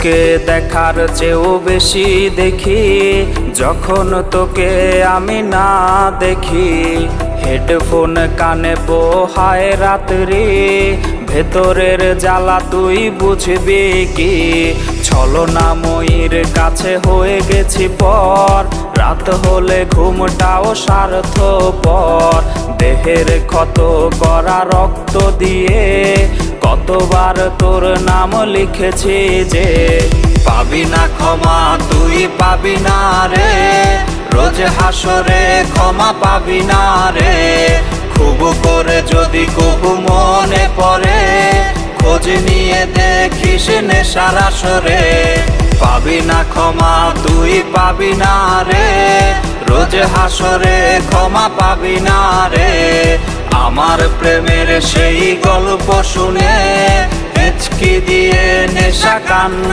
তোকে দেখার চেয়েও বেশি দেখি যখন তোকে আমি না দেখি। হেডফোন কানে পোহায় রাত্রি, ভেতরের জ্বালা তুই বুঝবি কি। ছলনাময়ীর কাছে হয়ে গেছি পর, রাত হলে ঘুমটাও স্বার্থপর। দেহের ক্ষত করা রক্ত দিয়ে কতবার তোর নাম লিখেছি যে, পাবি না ক্ষমা তুই পাবি না রে, রোজ হাসরে ক্ষমা পাবি না রে। খুব করে যদি কবু মনে পড়ে, খোঁজ নিয়ে দেখিস নেশার আসরে। পাবি না ক্ষমা তুই পাবি না রে, রোজ হাসরে ক্ষমা পাবি না রে। আমার প্রেমের সেই গল্প শুনে হেঁচকি দিয়ে নেশা কান্না